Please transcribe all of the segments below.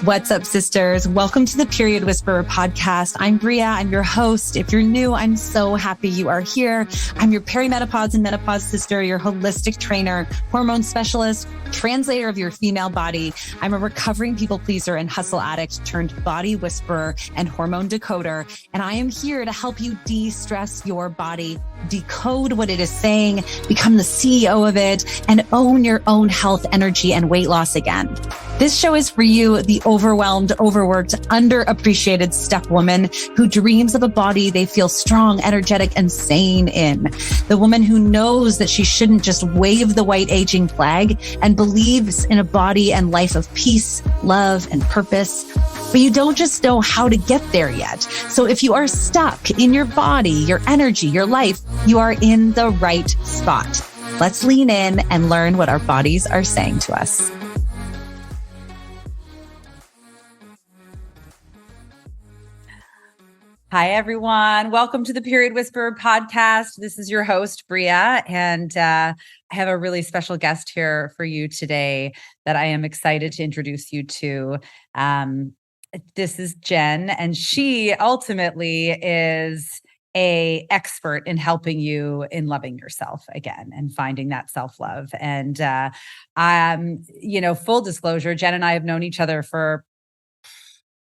What's up, sisters? Welcome to the Period Whisperer podcast. I'm Bria. I'm your host. If you're new, I'm so happy you are here. I'm your perimenopause and menopause sister, your holistic trainer, hormone specialist, translator of your female body. I'm a recovering people pleaser and hustle addict turned body whisperer and hormone decoder. And I am here to help you de-stress your body, decode what it is saying, become the CEO of it, and own your own health, energy, and weight loss again. This show is for you, the overwhelmed, overworked, underappreciated step woman who dreams of a body they feel strong, energetic, and sane in. The woman who knows that she shouldn't just wave the white aging flag and believes in a body and life of peace, love, and purpose. But you don't just know how to get there yet. So if you are stuck in your body, your energy, your life, you are in the right spot. Let's lean in and learn what our bodies are saying to us. Hi, everyone. Welcome to the Period Whisperer podcast. This is your host, Bria, and I have a really special guest here for you today that I am excited to introduce you to. This is Jen, and she ultimately is an expert in helping you in loving yourself again and finding that self-love. And full disclosure, Jen and I have known each other for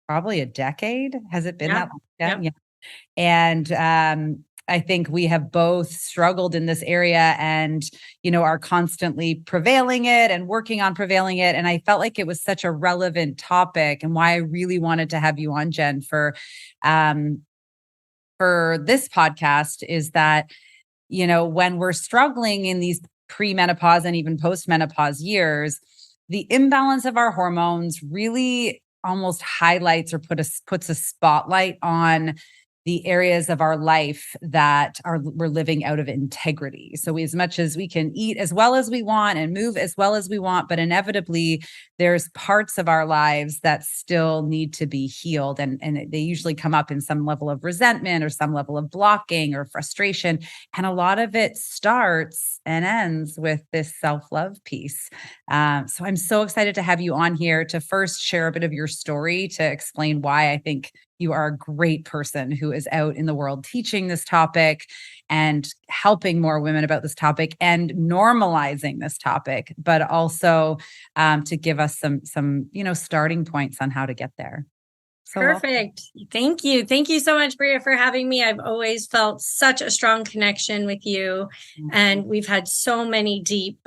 probably a decade. Has it been that long? Yeah. And I think we have both struggled in this area and, are constantly prevailing it and working on prevailing it. And I felt like it was such a relevant topic, and why I really wanted to have you on, Jen, for this podcast is that, when we're struggling in these pre-menopause and even post-menopause years, the imbalance of our hormones really almost highlights or puts a spotlight on the areas of our life that we're living out of integrity. So as much as we can eat as well as we want and move as well as we want, but inevitably there's parts of our lives that still need to be healed. And they usually come up in some level of resentment or some level of blocking or frustration. And a lot of it starts and ends with this self-love piece. So I'm so excited to have you on here to first share a bit of your story, to explain why I think you are a great person who is out in the world teaching this topic and helping more women about this topic and normalizing this topic, but also to give us some starting points on how to get there. So perfect. Thank you. Thank you so much, Bria, for having me. I've always felt such a strong connection with you. Mm-hmm. And we've had so many deep,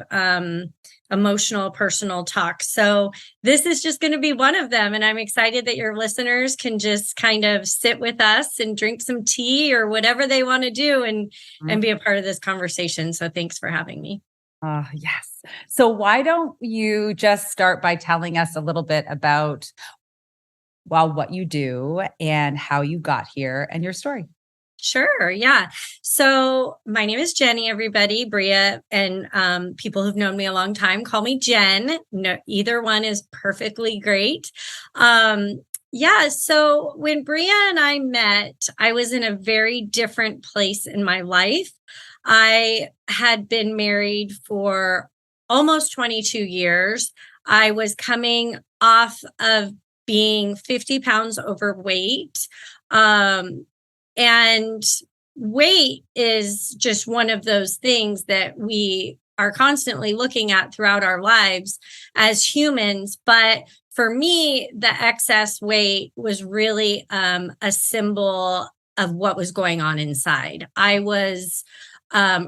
emotional, personal talks. So this is just going to be one of them. And I'm excited that your listeners can just kind of sit with us and drink some tea or whatever they want to do and be a part of this conversation. So thanks for having me. Yes. So why don't you just start by telling us a little bit about what you do and how you got here and your story. Sure. Yeah. So my name is Jenny, everybody. Bria and people who've known me a long time call me Jen. No, either one is perfectly great. So when Bria and I met, I was in a very different place in my life. I had been married for almost 22 years. I was coming off of being 50 pounds overweight. And weight is just one of those things that we are constantly looking at throughout our lives as humans. But for me, the excess weight was really a symbol of what was going on inside. I was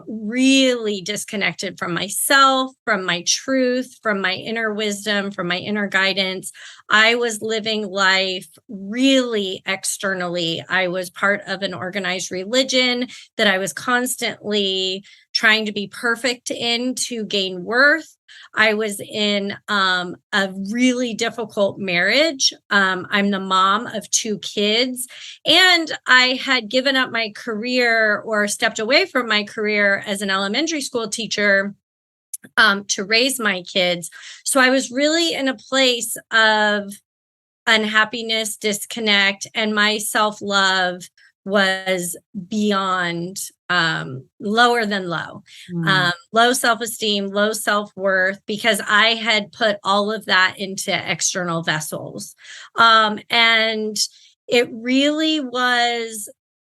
really disconnected from myself, from my truth, from my inner wisdom, from my inner guidance. I was living life really externally. I was part of an organized religion that I was constantly trying to be perfect in to gain worth. I was in a really difficult marriage. I'm the mom of 2 kids, and I had given up my career or stepped away from my career as an elementary school teacher to raise my kids. So I was really in a place of unhappiness, disconnect, and my self-love was beyond lower than low. Low self-esteem, low self-worth, because I had put all of that into external vessels. And it really was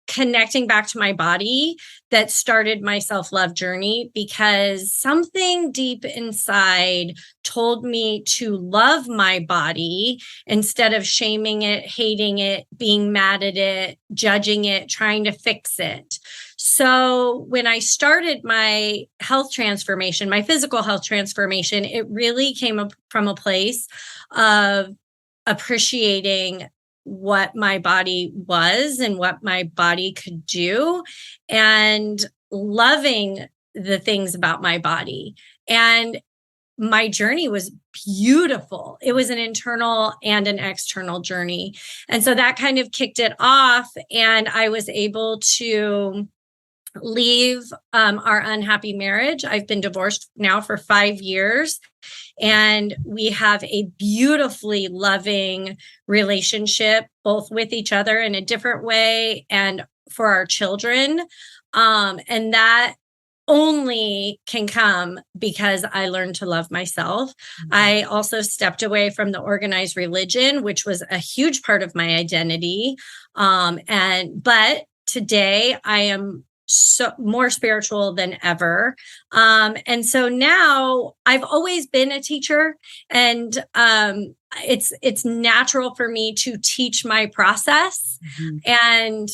connecting back to my body that started my self-love journey, because something deep inside told me to love my body instead of shaming it, hating it, being mad at it, judging it, trying to fix it. So when I started my health transformation, my physical health transformation, it really came up from a place of appreciating what my body was and what my body could do, and loving the things about my body. And my journey was beautiful. It was an internal and an external journey. And so that kind of kicked it off. And I was able to leave our unhappy marriage. I've been divorced now for 5 years, and we have a beautifully loving relationship, both with each other in a different way and for our children. And that only can come because I learned to love myself. I also stepped away from the organized religion, which was a huge part of my identity. But today I am so more spiritual than ever. And so now I've always been a teacher, and it's natural for me to teach my process. And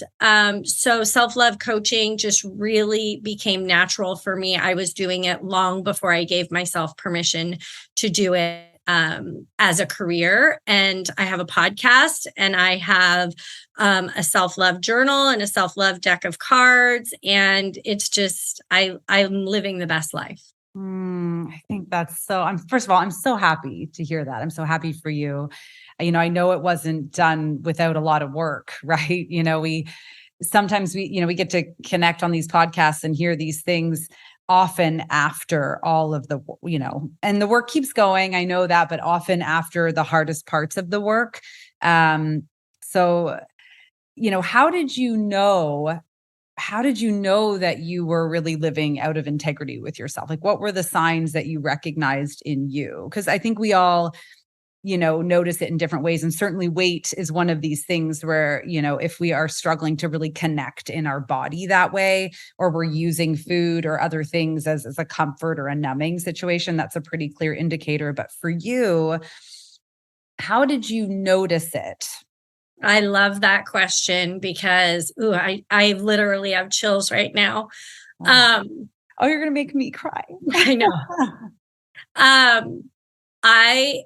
so self-love coaching just really became natural for me. I was doing it long before I gave myself permission to do it as a career. And I have a podcast, and I have a self-love journal and a self-love deck of cards. And it's just, I'm living the best life. I think that's so, first of all, I'm so happy to hear that. I'm so happy for you. I know it wasn't done without a lot of work, right? Sometimes we get to connect on these podcasts and hear these things often after all of the, and the work keeps going. I know that, but often after the hardest parts of the work. So, how did you know that you were really living out of integrity with yourself? Like, what were the signs that you recognized in you? Because I think we all, notice it in different ways. And certainly weight is one of these things where, if we are struggling to really connect in our body that way, or we're using food or other things as a comfort or a numbing situation, that's a pretty clear indicator. But for you, how did you notice it? I love that question because I literally have chills right now. Oh, you're going to make me cry. I know. I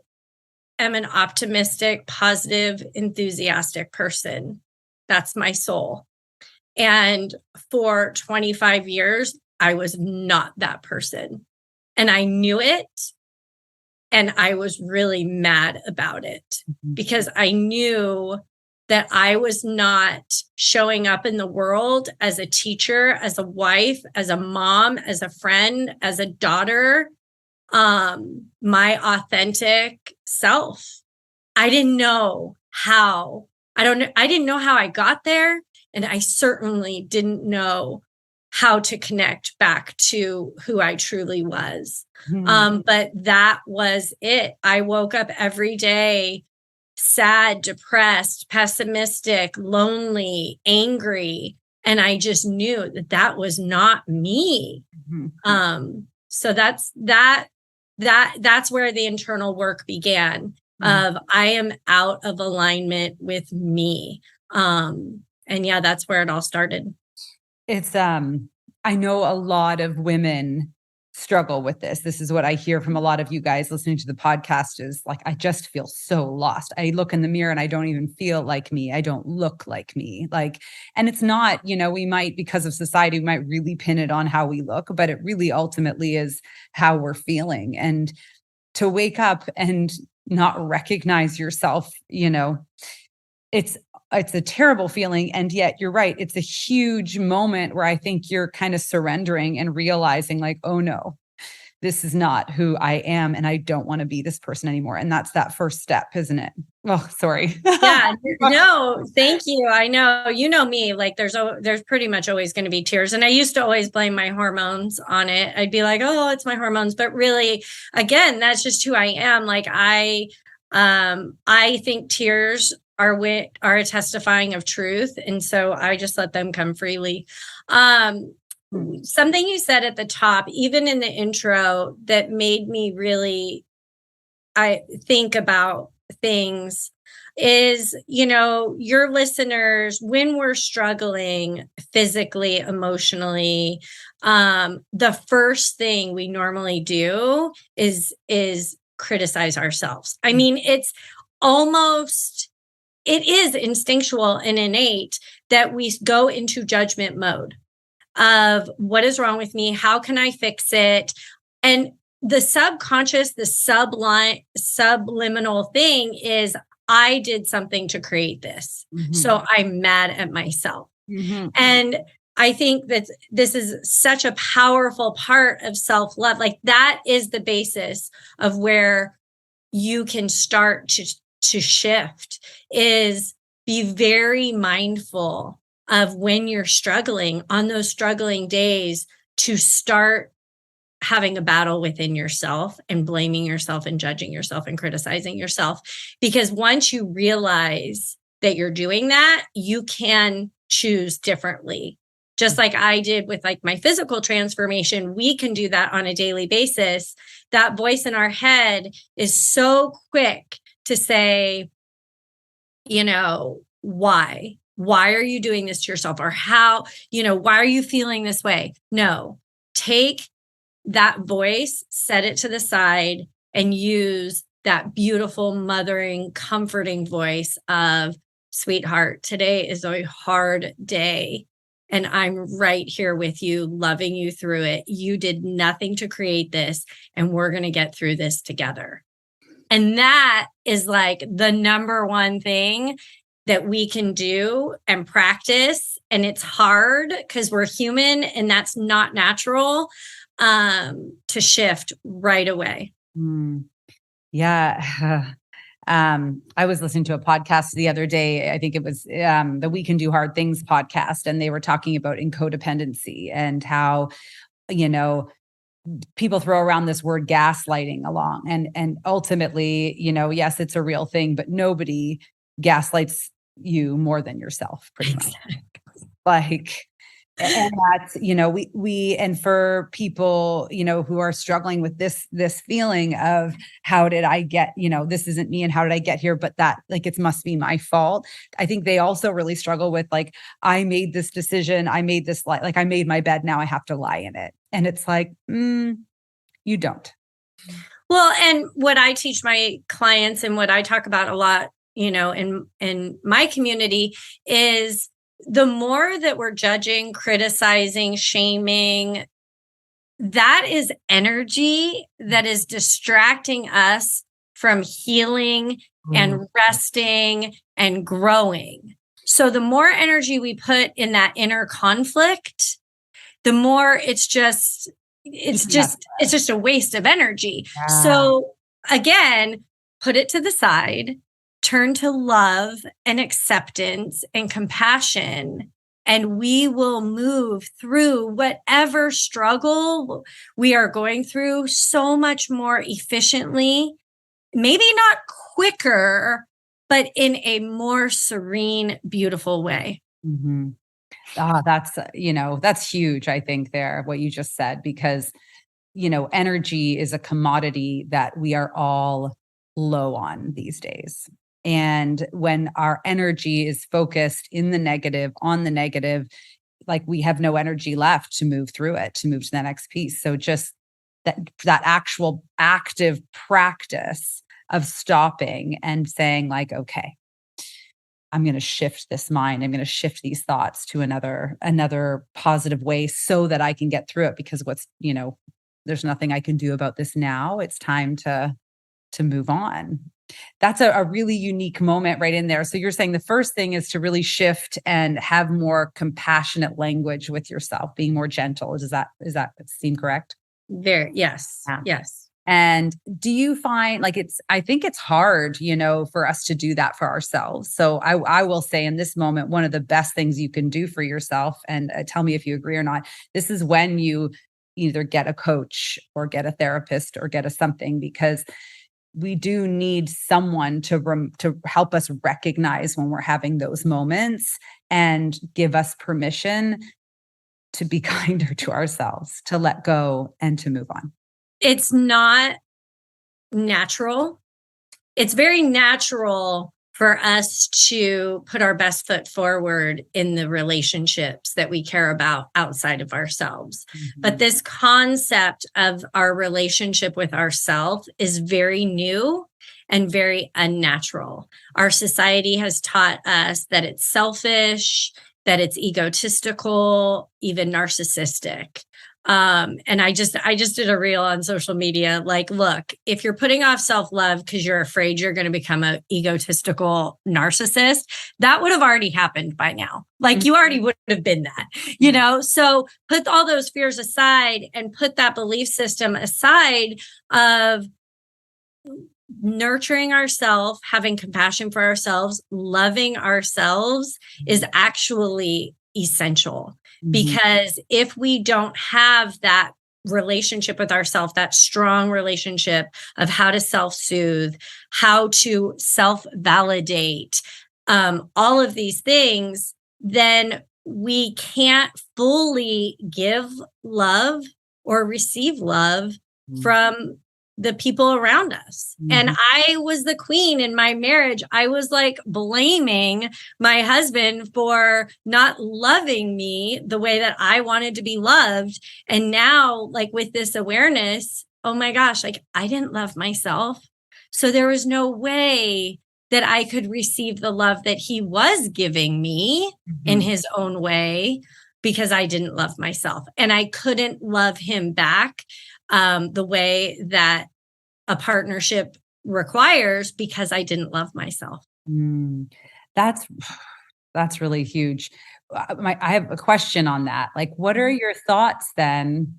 am an optimistic, positive, enthusiastic person. That's my soul. And for 25 years, I was not that person. And I knew it. And I was really mad about it because I knew that I was not showing up in the world as a teacher, as a wife, as a mom, as a friend, as a daughter, my authentic self. I didn't know how. I didn't know how I got there. And I certainly didn't know how to connect back to who I truly was. But that was it. I woke up every day sad, depressed, pessimistic, lonely, angry. And I just knew that was not me. So that's where the internal work began of I am out of alignment with me. And yeah, that's where it all started. It's, I know a lot of women struggle with this. This is what I hear from a lot of you guys listening to the podcast is like, I just feel so lost. I look in the mirror and I don't even feel like me. I don't look like me. And it's not, we might, because of society, we might really pin it on how we look, but it really ultimately is how we're feeling. And to wake up and not recognize yourself, it's a terrible feeling. And yet you're right. It's a huge moment where I think you're kind of surrendering and realizing like, oh no, this is not who I am, and I don't want to be this person anymore. And that's that first step, isn't it? Oh, sorry. Yeah, no, thank you. I know, you know me, like there's pretty much always going to be tears. And I used to always blame my hormones on it. I'd be like, oh, it's my hormones. But really, again, that's just who I am. Like I think tears are a testifying of truth. And so I just let them come freely. Something you said at the top, even in the intro, that made me really, I think about things is, your listeners, when we're struggling physically, emotionally, the first thing we normally do is criticize ourselves. I mean, it is instinctual and innate that we go into judgment mode of what is wrong with me? How can I fix it? And the subconscious, the subliminal thing is, I did something to create this. Mm-hmm. So I'm mad at myself. Mm-hmm. And I think that this is such a powerful part of self-love. Like that is the basis of where you can start to shift, is be very mindful of when you're struggling, on those struggling days, to start having a battle within yourself and blaming yourself and judging yourself and criticizing yourself. Because once you realize that you're doing that, you can choose differently. Just like I did with like my physical transformation, we can do that on a daily basis. That voice in our head is so quick to say, why? Why are you doing this to yourself? Or how, why are you feeling this way? No, take that voice, set it to the side, and use that beautiful, mothering, comforting voice of, sweetheart, today is a hard day. And I'm right here with you, loving you through it. You did nothing to create this, and we're going to get through this together. And that is like the number one thing that we can do and practice. And it's hard because we're human and that's not natural, to shift right away. Yeah. I was listening to a podcast the other day. I think it was the We Can Do Hard Things podcast. And they were talking about in codependency and how, people throw around this word gaslighting along. And ultimately, yes, it's a real thing, but nobody gaslights you more than yourself, pretty much. Like, and that's, we, and for people, who are struggling with this feeling of how did I get, this isn't me and how did I get here? But that like, it must be my fault. I think they also really struggle with like, I made this decision. I made this like I made my bed. Now I have to lie in it. And it's like, you don't. Well, and what I teach my clients and what I talk about a lot, in my community is the more that we're judging, criticizing, shaming, that is energy that is distracting us from healing and resting and growing. So the more energy we put in that inner conflict, the more it's just a waste of energy. Yeah. So again, put it to the side, turn to love and acceptance and compassion, and we will move through whatever struggle we are going through so much more efficiently, maybe not quicker, but in a more serene, beautiful way. Mm-hmm. That's huge, I think, there, what you just said, because, energy is a commodity that we are all low on these days. And when our energy is focused in the negative, on the negative, like we have no energy left to move through it, to move to the next piece. So just that actual active practice of stopping and saying like, okay, I'm going to shift this mind. I'm going to shift these thoughts to another positive way so that I can get through it, because there's nothing I can do about this now. It's time to move on. That's a really unique moment right in there. So you're saying the first thing is to really shift and have more compassionate language with yourself, being more gentle. Does that seem correct? Yes. Yeah. Yes. And do you find like I think it's hard, for us to do that for ourselves. So I will say in this moment, one of the best things you can do for yourself, and tell me if you agree or not, this is when you either get a coach or get a therapist or get a something, because we do need someone to help us recognize when we're having those moments and give us permission to be kinder to ourselves, to let go and to move on. It's not natural. It's very natural for us to put our best foot forward in the relationships that we care about outside of ourselves. Mm-hmm. But this concept of our relationship with ourselves is very new and very unnatural. Our society has taught us that it's selfish, that it's egotistical, even narcissistic. And I just did a reel on social media. Like, look, if you're putting off self-love because you're afraid you're going to become an egotistical narcissist, that would have already happened by now. Like you already would have been that, So put all those fears aside and put that belief system aside of nurturing ourselves, having compassion for ourselves, loving ourselves is actually essential. Because if we don't have that relationship with ourselves, that strong relationship of how to self-soothe, how to self-validate, all of these things, then we can't fully give love or receive love from the people around us. And I was the queen in my marriage. I was like blaming my husband for not loving me the way that I wanted to be loved. And now, like with this awareness, oh my gosh, like I didn't love myself. So there was no way that I could receive the love that he was giving me in his own way because I didn't love myself. And I couldn't love him back the way that a partnership requires because I didn't love myself. That's really huge. I have a question on that. Like, what are your thoughts then?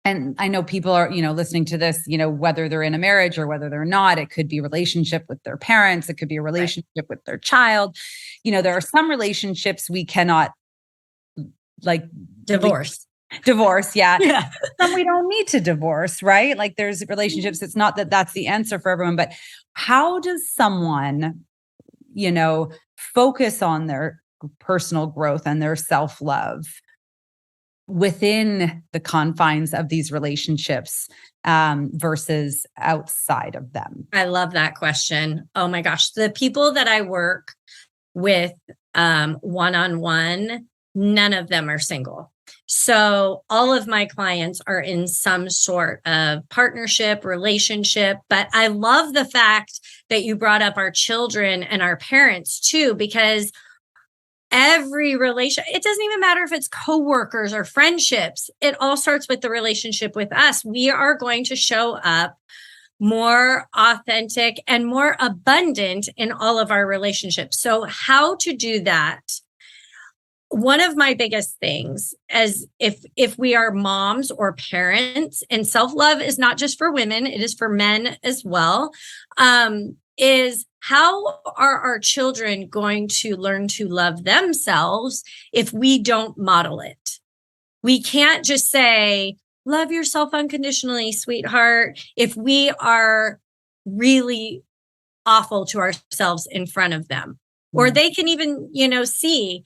And I know people are, listening to this, whether they're in a marriage or whether they're not, it could be a relationship with their parents. It could be a relationship with their child. There are some relationships we cannot Divorce. Yeah. Some we don't need to divorce, right? Like there's relationships. It's not that that's the answer for everyone, but how does someone, focus on their personal growth and their self-love within the confines of these relationships versus outside of them? I love that question. Oh my gosh. The people that I work with one-on-one, none of them are single. So all of my clients are in some sort of partnership, relationship, but I love the fact that you brought up our children and our parents too, because every relation, it doesn't even matter if it's coworkers or friendships. It all starts with the relationship with us. We are going to show up more authentic and more abundant in all of our relationships. So how to do that? One of my biggest things as if we are moms or parents, and self-love is not just for women, it is for men as well, is how are our children going to learn to love themselves if we don't model it? We can't just say, love yourself unconditionally, sweetheart, if we are really awful to ourselves in front of them, or they can even, see.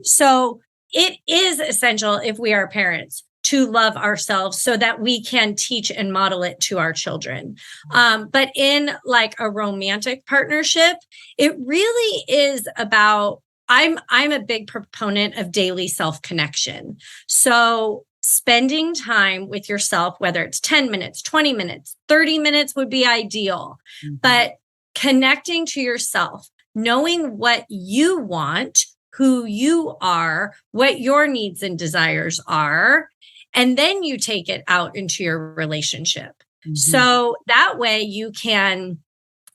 So it is essential if we are parents to love ourselves so that we can teach and model it to our children. But in like a romantic partnership, it really is about, I'm a big proponent of daily self-connection. So spending time with yourself, whether it's 10 minutes, 20 minutes, 30 minutes would be ideal, but connecting to yourself, knowing what you want, who you are, what your needs and desires are, and then you take it out into your relationship. So that way you can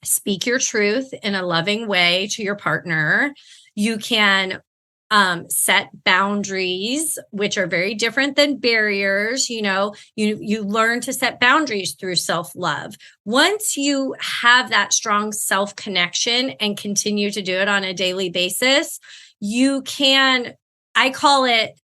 speak your truth in a loving way to your partner. You can set boundaries, which are very different than barriers. You learn to set boundaries through self-love. Once you have that strong self-connection and continue to do it on a daily basis, you can, I call it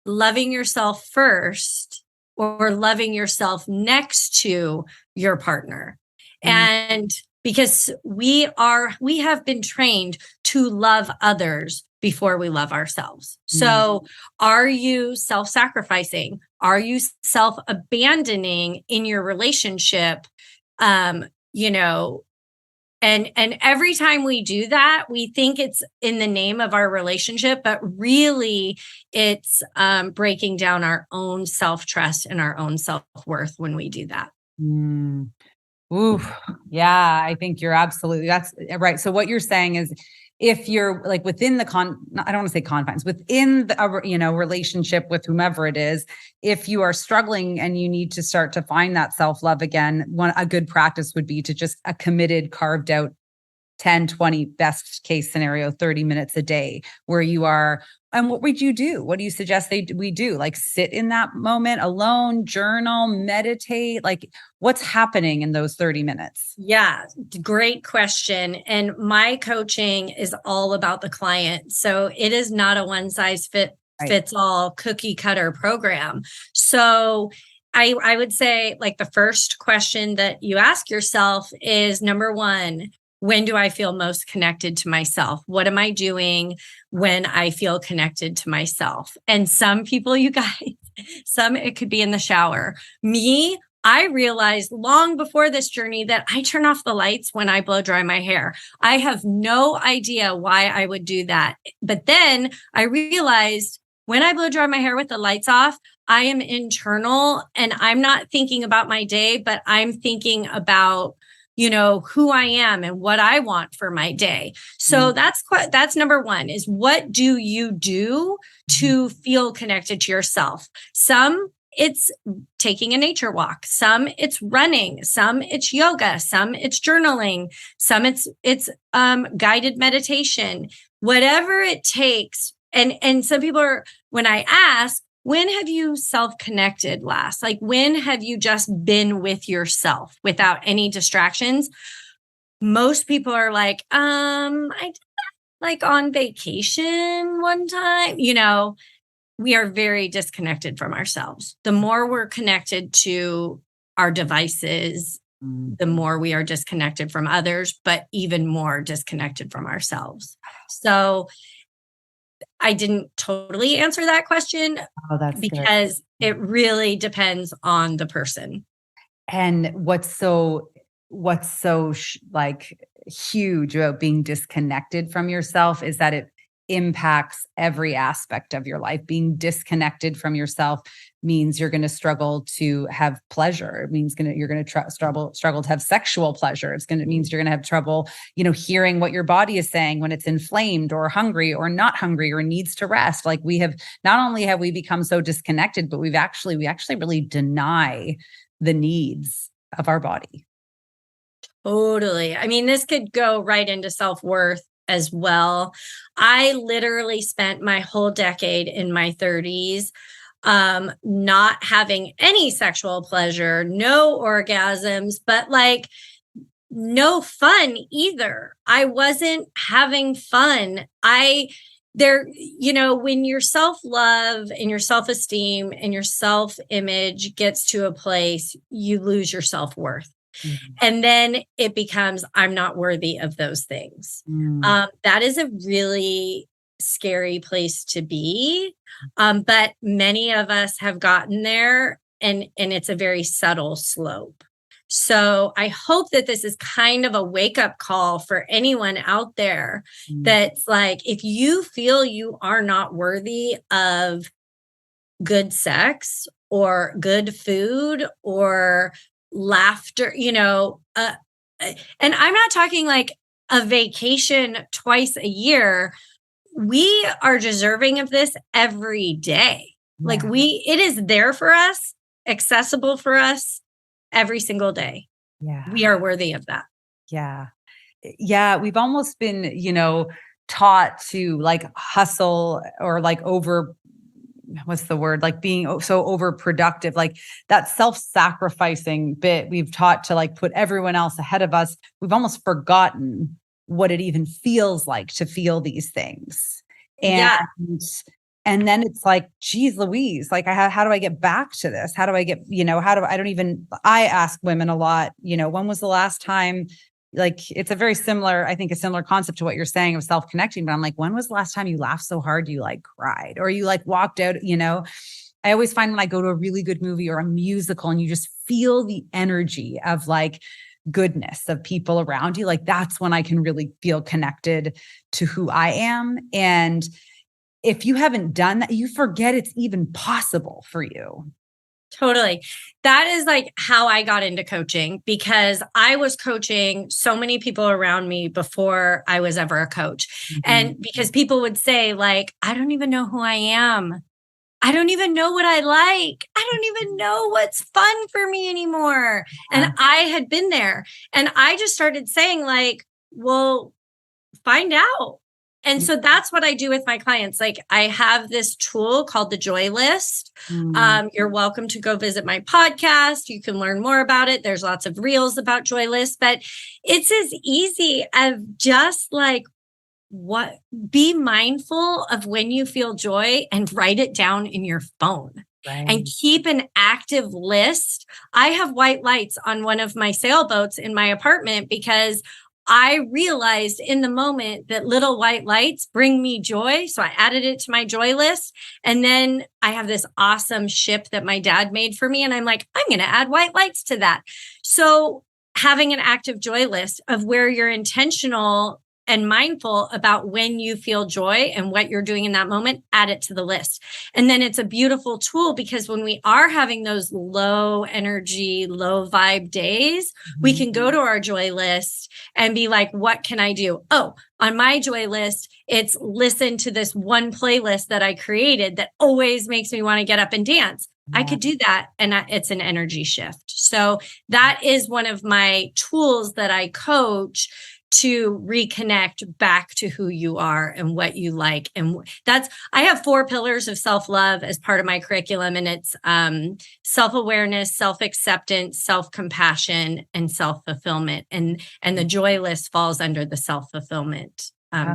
loving yourself first or loving yourself next to your partner. And because we have been trained to love others before we love ourselves. So are you self-sacrificing? Are you self-abandoning in your relationship? And every time we do that, we think it's in the name of our relationship, but really it's breaking down our own self-trust and our own self-worth when we do that. Ooh, yeah, I think that's right. So what you're saying is, if you're like within the I don't want to say confines, within the, relationship with whomever it is, if you are struggling and you need to start to find that self-love again, a good practice would be to just a committed, carved out 10, 20, best case scenario, 30 minutes a day where you are. And what would you do? What do you suggest we do? Like sit in that moment alone, journal, meditate? Like what's happening in those 30 minutes? Yeah, great question. And my coaching is all about the client. So it is not a one size fits all cookie cutter program. So I would say like the first question that you ask yourself is, number one, when do I feel most connected to myself? What am I doing when I feel connected to myself? And some people, you guys, it could be in the shower. Me, I realized long before this journey that I turn off the lights when I blow dry my hair. I have no idea why I would do that. But then I realized when I blow dry my hair with the lights off, I am internal and I'm not thinking about my day, but I'm thinking about who I am and what I want for my day. So that's number one, is what do you do to feel connected to yourself? Some it's taking a nature walk. Some it's running. Some it's yoga. Some it's journaling. Some it's guided meditation, whatever it takes. And some people are, when I ask, when have you self-connected last? Like, when have you just been with yourself without any distractions? Most people are like, I did that like on vacation one time. We are very disconnected from ourselves. The more we're connected to our devices, the more we are disconnected from others, but even more disconnected from ourselves. So I didn't totally answer that question because it really depends on the person. And what's so like huge about being disconnected from yourself is that it impacts every aspect of your life. Being disconnected from yourself means you're going to struggle to have pleasure. It means you're going to struggle to have sexual pleasure. Means you're going to have trouble, hearing what your body is saying when it's inflamed or hungry or not hungry or needs to rest. Like not only have we become so disconnected, but we actually really deny the needs of our body. Totally. I mean, this could go right into self-worth as well. I literally spent my whole decade in my 30s not having any sexual pleasure, no orgasms, but like no fun either. I wasn't having fun. When your self-love and your self-esteem and your self-image gets to a place, you lose your self-worth. Mm-hmm. And then it becomes, I'm not worthy of those things. That is a really scary place to be. But many of us have gotten there, and it's a very subtle slope. So I hope that this is kind of a wake-up call for anyone out there that's like, if you feel you are not worthy of good sex or good food or laughter, and I'm not talking like a vacation twice a year. We are deserving of this every day. Yeah. Like it is there for us, accessible for us every single day. Yeah. We are worthy of that. Yeah. Yeah. We've almost been, taught to like hustle or like what's the word? Like being so overproductive, like that self-sacrificing bit we've taught to like put everyone else ahead of us. We've almost forgotten what it even feels like to feel these things. And then it's like, geez, Louise, like how do I get back to this? How do I get, I ask women a lot, when was the last time, like, it's a very similar, I think a similar concept to what you're saying of self-connecting, but I'm like, when was the last time you laughed so hard you like cried or you like walked out, I always find when I go to a really good movie or a musical and you just feel the energy of like goodness of people around you, like that's when I can really feel connected to who I am. And if you haven't done that, you forget it's even possible for you. Totally. That is like how I got into coaching, because I was coaching so many people around me before I was ever a coach. Mm-hmm. And because people would say like, I don't even know who I am. I don't even know what I like. I don't even know what's fun for me anymore. And I had been there, and I just started saying like, well, find out. And so that's what I do with my clients. Like I have this tool called the Joy List. You're welcome to go visit my podcast. You can learn more about it. There's lots of reels about Joy List, but it's as easy as just like, be mindful of when you feel joy and write it down in your phone. Right. And keep an active list. I have white lights on one of my sailboats in my apartment because I realized in the moment that little white lights bring me joy. So I added it to my joy list. And then I have this awesome ship that my dad made for me. And I'm like, I'm going to add white lights to that. So having an active joy list of where you're intentional and mindful about when you feel joy and what you're doing in that moment, add it to the list. And then it's a beautiful tool because when we are having those low energy, low vibe days, we can go to our joy list and be like, what can I do? Oh, on my joy list, it's listen to this one playlist that I created that always makes me want to get up and dance. I could do that. And it's an energy shift. So that is one of my tools that I coach to reconnect back to who you are and what you like. And I have 4 pillars of self-love as part of my curriculum. And it's self-awareness, self-acceptance, self-compassion, and self-fulfillment. And the joy list falls under the self-fulfillment. I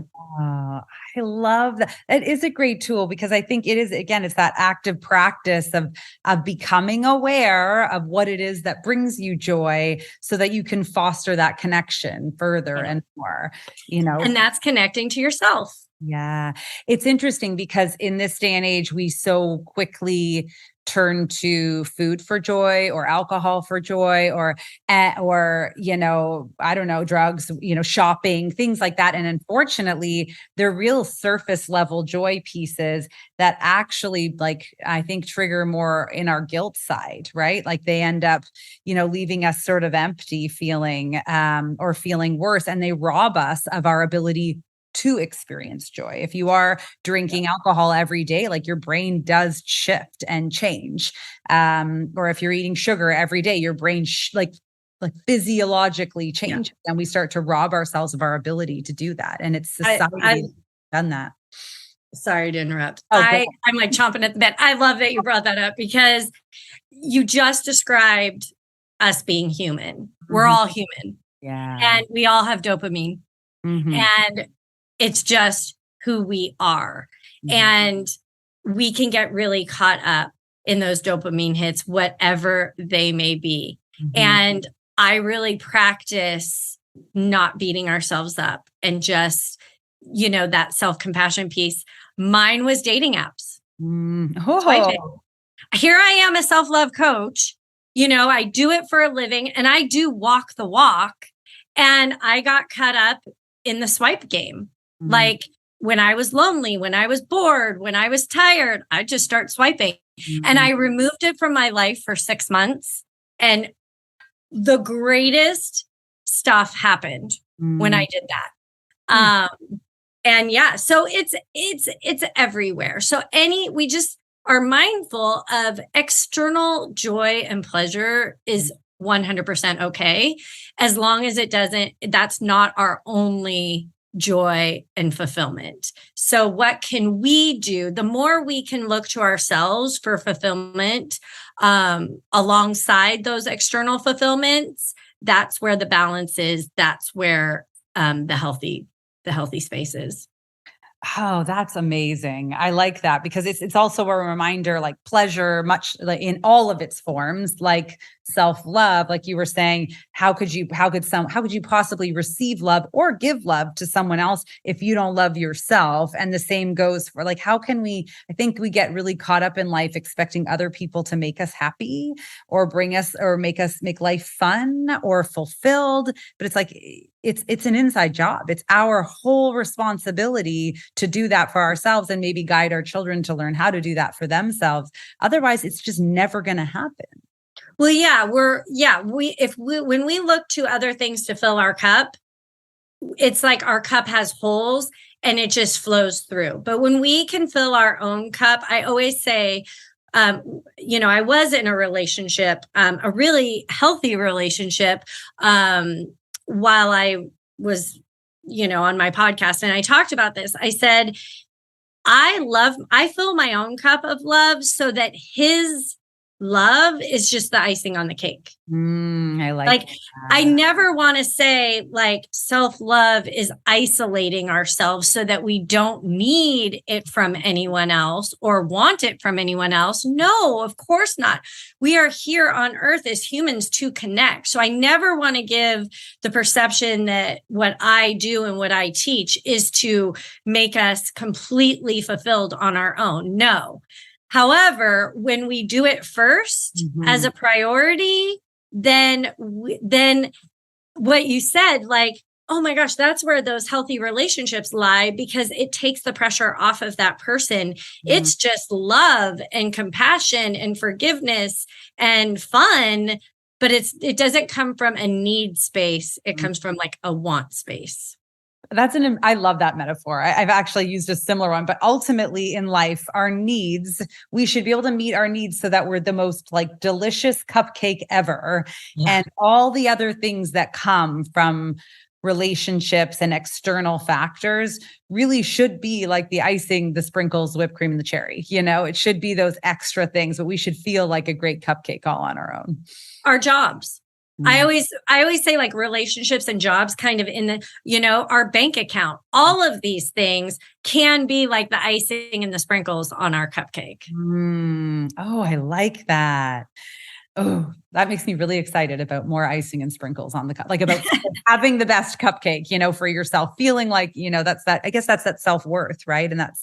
love that. It is a great tool because I think it is, again, it's that active practice of becoming aware of what it is that brings you joy so that you can foster that connection further and more, And that's connecting to yourself. Yeah. It's interesting because in this day and age, we so quickly turn to food for joy or alcohol for joy or, I don't know, drugs, shopping, things like that. And unfortunately, they're real surface level joy pieces that actually, like, I think trigger more in our guilt side, right? Like they end up, leaving us sort of empty feeling, or feeling worse. And they rob us of our ability to experience joy. If you are drinking alcohol every day, like your brain does shift and change. Or if you're eating sugar every day, your brain like physiologically changes, and we start to rob ourselves of our ability to do that. And it's society that's done that. Sorry to interrupt. I'm like chomping at the bit. I love that you brought that up because you just described us being human. We're all human. Yeah. And we all have dopamine. And it's just who we are. And we can get really caught up in those dopamine hits, whatever they may be. And I really practice not beating ourselves up and just, that self-compassion piece. Mine was dating apps. Here I am, a self-love coach. I do it for a living and I do walk the walk. And I got caught up in the swipe game. Like when I was lonely, when I was bored, when I was tired, I just start swiping. And I removed it from my life for 6 months. And the greatest stuff happened when I did that. And yeah, so it's everywhere. So we just are mindful of external joy and pleasure is 100% okay. As long as that's not our only joy, and fulfillment. So what can we do? The more we can look to ourselves for fulfillment alongside those external fulfillments, that's where the balance is. That's where the healthy space is. Oh, that's amazing. I like that because it's also a reminder, like pleasure, much like in all of its forms, like self-love, like you were saying, how could you possibly receive love or give love to someone else if you don't love yourself? And the same goes for like, I think we get really caught up in life expecting other people to make us happy or make life fun or fulfilled. But it's like, it's an inside job. It's our whole responsibility to do that for ourselves and maybe guide our children to learn how to do that for themselves. Otherwise, it's just never going to happen. Well, yeah, when we look to other things to fill our cup, it's like our cup has holes and it just flows through. But when we can fill our own cup, I always say, I was in a relationship, a really healthy relationship, while I was, on my podcast, and I talked about this. I said, I fill my own cup of love so that his love is just the icing on the cake. I like that. I never want to say like self-love is isolating ourselves so that we don't need it from anyone else or want it from anyone else. No, of course not. We are here on earth as humans to connect. So I never want to give the perception that what I do and what I teach is to make us completely fulfilled on our own. No. However, when we do it first as a priority, then what you said, like, oh my gosh, that's where those healthy relationships lie, because it takes the pressure off of that person. It's just love and compassion and forgiveness and fun, but it doesn't come from a need space. It comes from like a want space. I love that metaphor. I've actually used a similar one, but ultimately in life, we should be able to meet our needs so that we're the most like delicious cupcake ever. Yeah. And all the other things that come from relationships and external factors really should be like the icing, the sprinkles, whipped cream, and the cherry. It should be those extra things, but we should feel like a great cupcake all on our own. Our jobs. I always say like relationships and jobs kind of in the, our bank account, all of these things can be like the icing and the sprinkles on our cupcake. Oh, I like that. Oh, that makes me really excited about more icing and sprinkles on the cup, like about having the best cupcake, for yourself, feeling like, I guess that's that self-worth, right? And that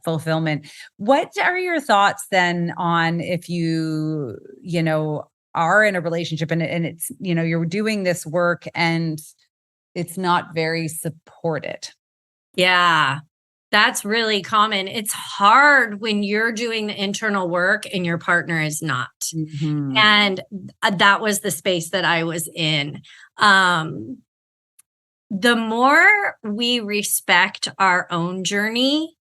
fulfillment. What are your thoughts then on if you are in a relationship and it's, you're doing this work and it's not very supported? Yeah, that's really common. It's hard when you're doing the internal work and your partner is not. And that was the space that I was in. The more we respect our own journey,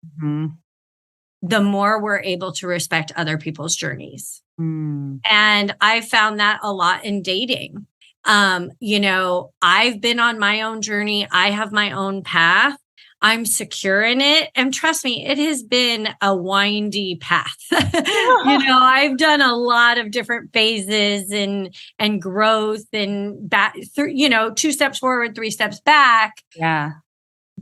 the more we're able to respect other people's journeys. And I found that a lot in dating. I've been on my own journey. I have my own path. I'm secure in it. And trust me, it has been a windy path. I've done a lot of different phases and growth and back through, 2 steps forward, 3 steps back. Yeah.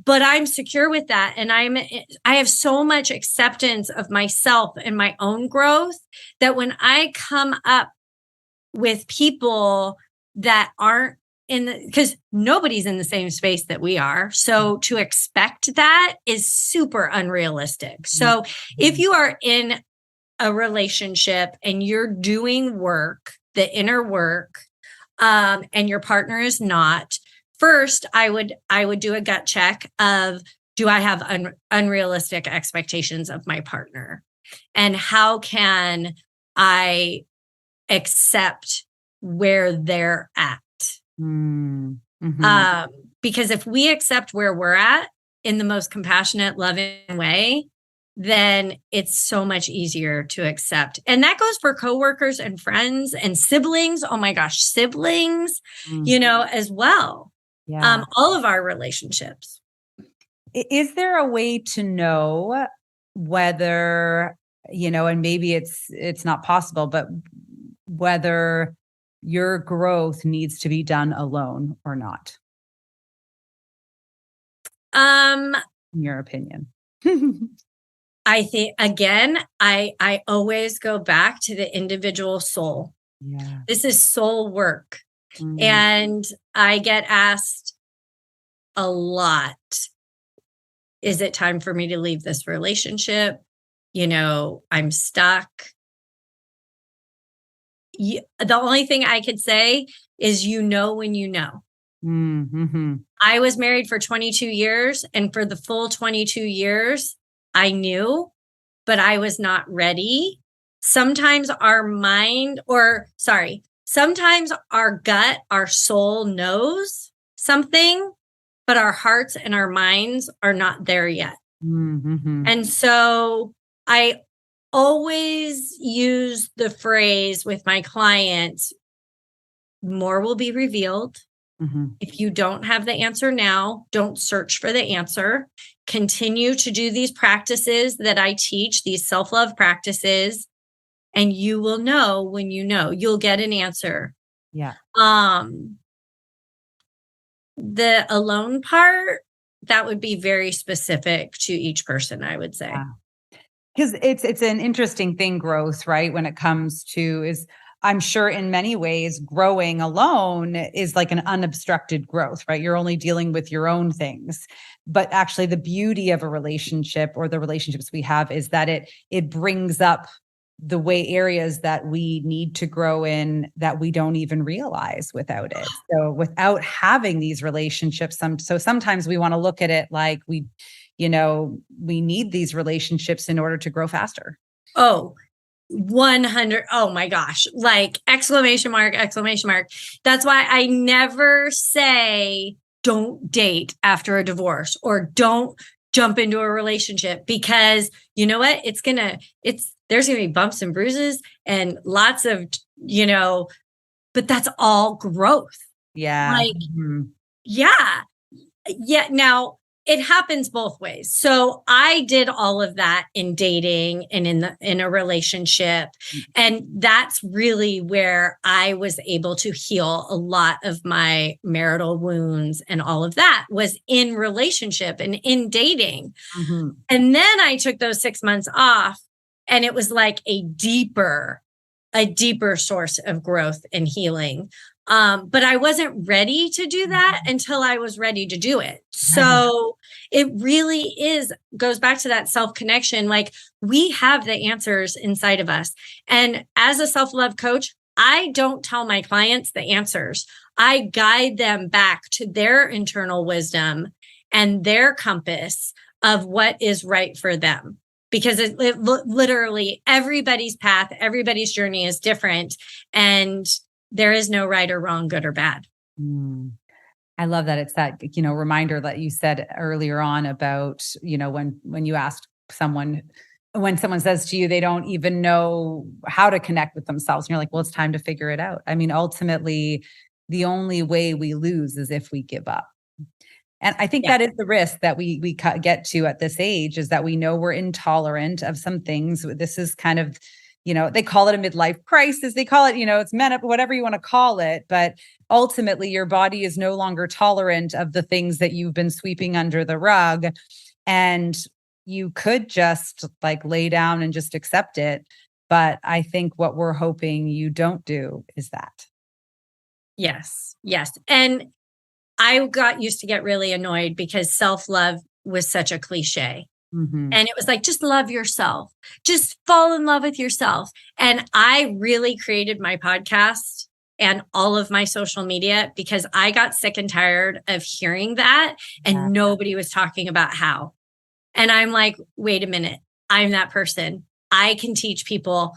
But I'm secure with that. And I have so much acceptance of myself and my own growth that when I come up with people that aren't because nobody's in the same space that we are. So to expect that is super unrealistic. So if you are in a relationship and you're doing work, the inner work, and your partner is not, first, I would do a gut check of, do I have unrealistic expectations of my partner? And how can I accept where they're at? Because if we accept where we're at in the most compassionate, loving way, then it's so much easier to accept. And that goes for coworkers and friends and siblings. Oh my gosh, siblings, as well. Yeah. All of our relationships. Is there a way to know whether, and maybe it's not possible, but whether your growth needs to be done alone or not, Um, in your opinion? I think, again, I always go back to the individual soul. Yeah. This is soul work. Mm. And I get asked a lot, is it time for me to leave this relationship? I'm stuck. The only thing I could say is, when you know. Mm-hmm. I was married for 22 years, and for the full 22 years, I knew, but I was not ready. Sometimes sometimes our gut, our soul knows something, but our hearts and our minds are not there yet. Mm-hmm. And so I always use the phrase with my clients, more will be revealed. Mm-hmm. If you don't have the answer now, don't search for the answer. Continue to do these practices that I teach, these self-love practices, and you will know when you know. You'll get an answer. Yeah. The alone part, that would be very specific to each person, I would say. Because it's an interesting thing, growth, right? When it comes to I'm sure in many ways, growing alone is like an unobstructed growth, right? You're only dealing with your own things. But actually the beauty of a relationship, or the relationships we have, is that it brings up the way areas that we need to grow in that we don't even realize without it. So without having these relationships, sometimes we want to look at it like we need these relationships in order to grow faster. Oh, 100. Oh my gosh. Like exclamation mark. That's why I never say don't date after a divorce or don't jump into a relationship, because you know what? There's going to be bumps and bruises and lots of, but that's all growth. Yeah. Like, Mm-hmm. yeah. Yeah. Now, it happens both ways. So I did all of that in dating and in a relationship. And that's really where I was able to heal a lot of my marital wounds, and all of that was in relationship and in dating. Mm-hmm. And then I took those 6 months off, and it was like a deeper source of growth and healing. But I wasn't ready to do that until I was ready to do it. So it really goes back to that self-connection. Like, we have the answers inside of us. And as a self-love coach, I don't tell my clients the answers. I guide them back to their internal wisdom and their compass of what is right for them. Because it literally, everybody's path, everybody's journey is different. And there is no right or wrong, good or bad. I love that. It's that, reminder that you said earlier on about, when you asked someone, when someone says to you, they don't even know how to connect with themselves. And you're like, well, it's time to figure it out. I mean, ultimately, the only way we lose is if we give up. And I think that is the risk that we get to at this age, is that we know we're intolerant of some things. This is kind of, they call it a midlife crisis. They call it, it's whatever you want to call it. But ultimately, your body is no longer tolerant of the things that you've been sweeping under the rug. And you could just like lay down and just accept it. But I think what we're hoping you don't do is that. Yes. And I got used to get really annoyed because self-love was such a cliche. Mm-hmm. And it was like, just love yourself, just fall in love with yourself. And I really created my podcast and all of my social media because I got sick and tired of hearing that, and nobody was talking about how. And I'm like, wait a minute, I'm that person. I can teach people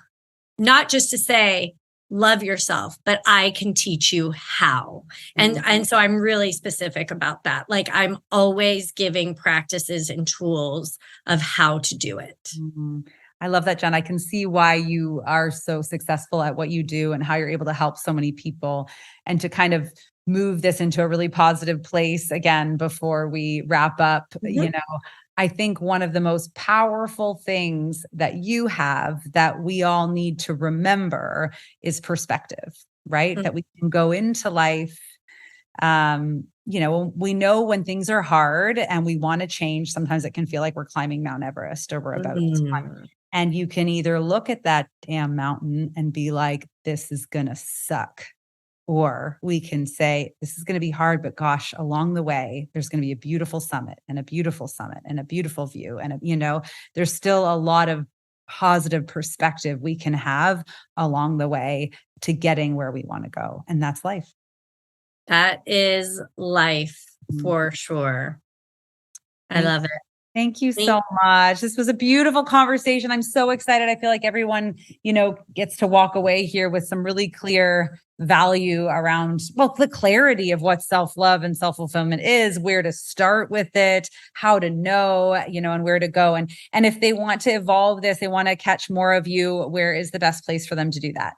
not just to say, love yourself, but I can teach you how. And so I'm really specific about that. Like, I'm always giving practices and tools of how to do it. Mm-hmm. I love that, Jen. I can see why you are so successful at what you do and how you're able to help so many people, and to kind of move this into a really positive place again before we wrap up. Mm-hmm. I think one of the most powerful things that you have that we all need to remember is perspective, right? Mm-hmm. That we can go into life. We know when things are hard and we want to change, sometimes it can feel like we're climbing Mount Everest or we're about to climb. And you can either look at that damn mountain and be like, this is going to suck. Or we can say, this is going to be hard, but gosh, along the way, there's going to be a beautiful summit and a beautiful summit and a beautiful view. And, there's still a lot of positive perspective we can have along the way to getting where we want to go. And that's life. That is life for sure. I love it. Thank you so much. This was a beautiful conversation. I'm so excited. I feel like everyone, gets to walk away here with some really clear value around, the clarity of what self-love and self-fulfillment is, where to start with it, how to know, and where to go. And if they want to evolve this, they want to catch more of you, where is the best place for them to do that?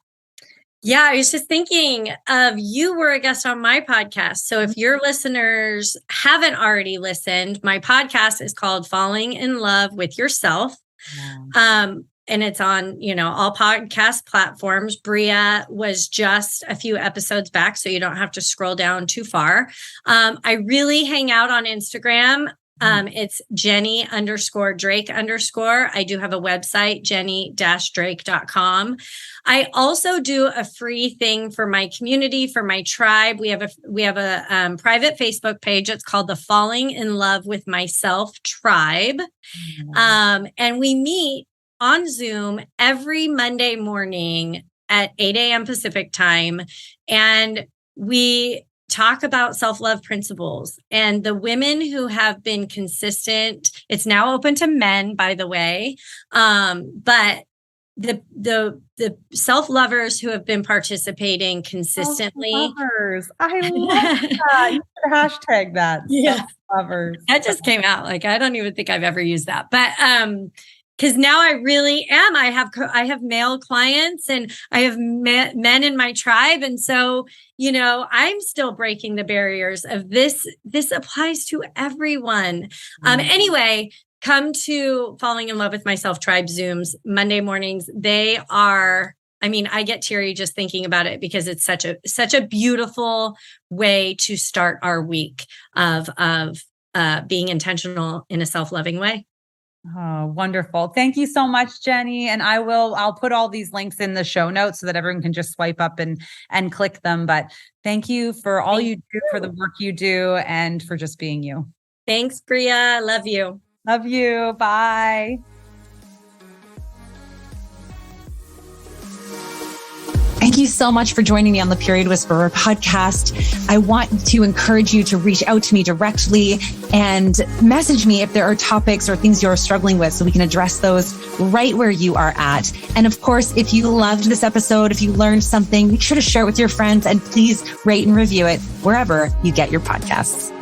Yeah, I was just thinking of, you were a guest on my podcast. So if your listeners haven't already listened, my podcast is called Falling in Love with Yourself. Yeah. And it's on, all podcast platforms. Bria was just a few episodes back, so you don't have to scroll down too far. I really hang out on Instagram. It's Jenny_Drake_. I do have a website, jenny-drake.com. I also do a free thing for my community, for my tribe. We have a private Facebook page. It's called the Falling in Love with Myself Tribe. And we meet on Zoom every Monday morning at 8 a.m. Pacific time. And we talk about self-love principles, and the women who have been consistent. It's now open to men, by the way. But the self-lovers who have been participating consistently. Self-lovers. I love that. You should hashtag that. Yeah. Self-lovers. That just came out. I don't even think I've ever used that, but, because now I really am. I have male clients and I have men in my tribe. And so, I'm still breaking the barriers of this. This applies to everyone. Anyway, come to Falling in Love with Myself Tribe Zooms Monday mornings. They are, I get teary just thinking about it, because it's such a beautiful way to start our week of being intentional in a self-loving way. Oh, wonderful. Thank you so much, Jenny. And I'll put all these links in the show notes so that everyone can just swipe up and click them. But thank you for all you do, for the work you do, and for just being you. Thanks, Bria. Love you. Love you. Bye. Thank you so much for joining me on the Period Whisperer podcast. I want to encourage you to reach out to me directly and message me if there are topics or things you're struggling with, so we can address those right where you are at. And of course, if you loved this episode, if you learned something, make sure to share it with your friends, and please rate and review it wherever you get your podcasts.